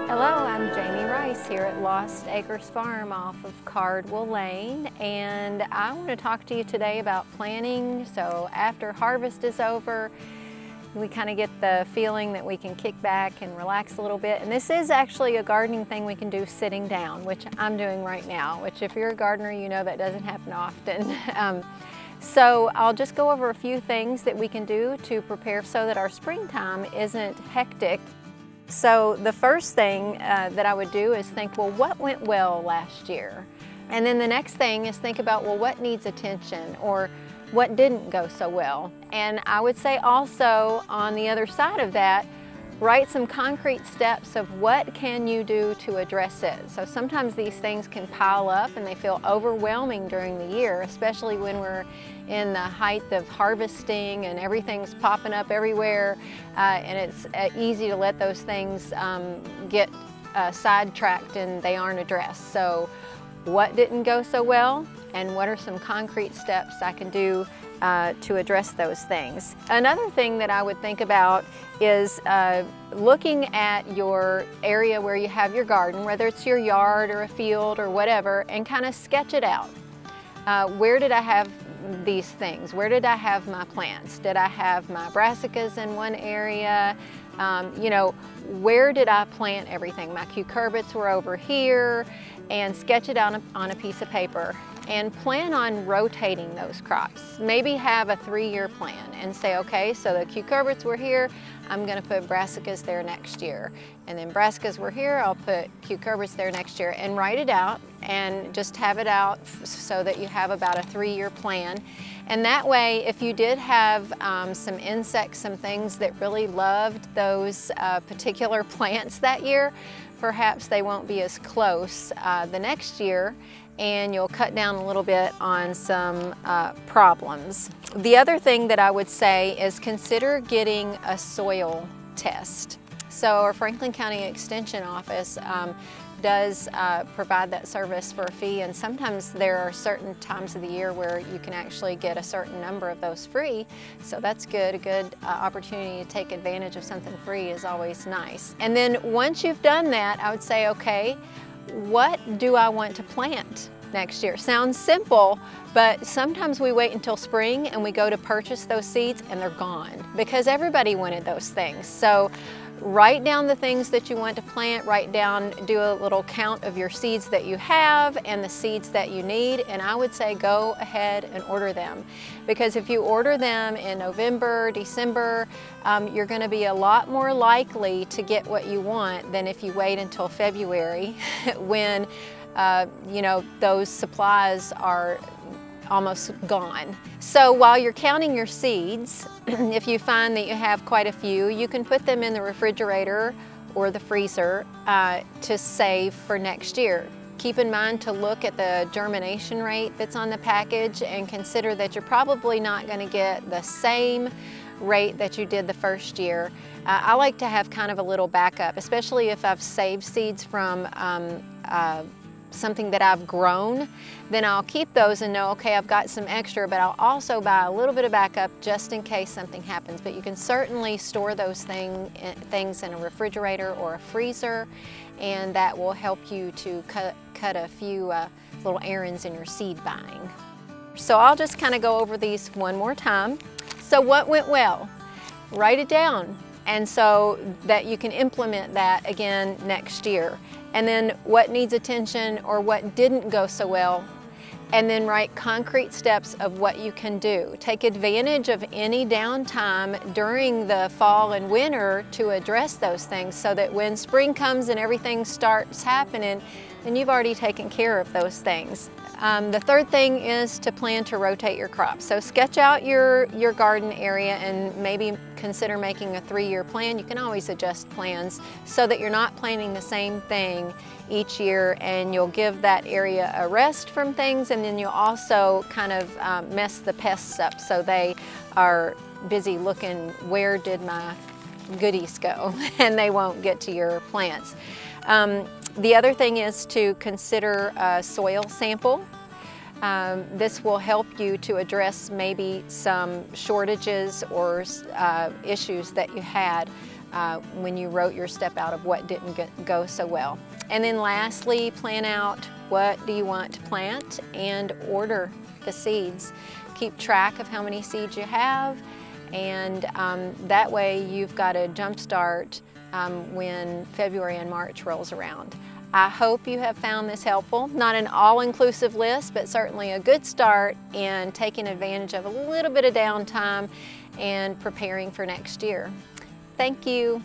Hello, I'm Jaime Rice here at Lost Acres Farm off of Cardwell Lane, and I want to talk to you today about planting. So after harvest is over, we kind of get the feeling that we can kick back and relax a little bit. And this is actually a gardening thing we can do sitting down, which I'm doing right now, which if you're a gardener, you know that doesn't happen often. So I'll just go over a few things that we can do to prepare so that our springtime isn't hectic. So the first thing that I would do is think, well, what went well last year? And then the next thing is think about, well, what needs attention or what didn't go so well? And I would say also on the other side of that, write some concrete steps of what can you do to address it. So sometimes these things can pile up and they feel overwhelming during the year, especially when we're in the height of harvesting and everything's popping up everywhere, and it's easy to let those things get sidetracked and they aren't addressed. So what didn't go so well, and what are some concrete steps I can do to address those things. Another thing that I would think about is looking at your area where you have your garden, whether it's your yard or a field or whatever, and kind of sketch it out. Where did I have these things? Where did I have my plants? Did I have my brassicas in one area? You know, where did I plant everything? My cucurbits were over here, and sketch it out on a piece of paper. And plan on rotating those crops. Maybe have a 3-year plan and say, okay, so the cucurbits were here, I'm gonna put brassicas there next year. And then brassicas were here, I'll put cucurbits there next year, and write it out and just have it out so that you have about a 3-year plan. And that way, if you did have some insects, some things that really loved those particular plants that year, perhaps they won't be as close the next year, and you'll cut down a little bit on some problems. The other thing that I would say is consider getting a soil test. So our Franklin County Extension Office does provide that service for a fee, and sometimes there are certain times of the year where you can actually get a certain number of those free, so that's good. A good opportunity to take advantage of something free is always nice. And then once you've done that, I would say, okay, what do I want to plant next year? Sounds simple, but sometimes we wait until spring and we go to purchase those seeds and they're gone because everybody wanted those things. So write down the things that you want to plant, write down, do a little count of your seeds that you have and the seeds that you need, and I would say go ahead and order them. Because if you order them in November, December, you're going to be a lot more likely to get what you want than if you wait until February when you know, those supplies are almost gone. So while you're counting your seeds, if you find that you have quite a few, you can put them in the refrigerator or the freezer to save for next year. Keep in mind to look at the germination rate that's on the package and consider that you're probably not going to get the same rate that you did the first year. I like to have kind of a little backup, especially if I've saved seeds from something that I've grown, then I'll keep those and know, okay, I've got some extra, but I'll also buy a little bit of backup just in case something happens. But you can certainly store those things in a refrigerator or a freezer, and that will help you to cut a few little errands in your seed buying. So I'll just kind of go over these one more time. So what went well? Write it down, and so that you can implement that again next year. And then what needs attention or what didn't go so well, and then write concrete steps of what you can do. Take advantage of any downtime during the fall and winter to address those things so that when spring comes and everything starts happening, then you've already taken care of those things. The third thing is to plan to rotate your crops. So sketch out your garden area and maybe consider making a 3-year plan. You can always adjust plans so that you're not planting the same thing each year, and you'll give that area a rest from things, and then you'll also kind of mess the pests up so they are busy looking, where did my goodies go? And they won't get to your plants. The other thing is to consider a soil sample. This will help you to address maybe some shortages or issues that you had when you wrote your step out of what didn't go so well. And then lastly, plan out what do you want to plant and order the seeds. Keep track of how many seeds you have, and that way you've got a jump start when February and March rolls around. I hope you have found this helpful. Not an all-inclusive list, but certainly a good start in taking advantage of a little bit of downtime and preparing for next year. Thank you.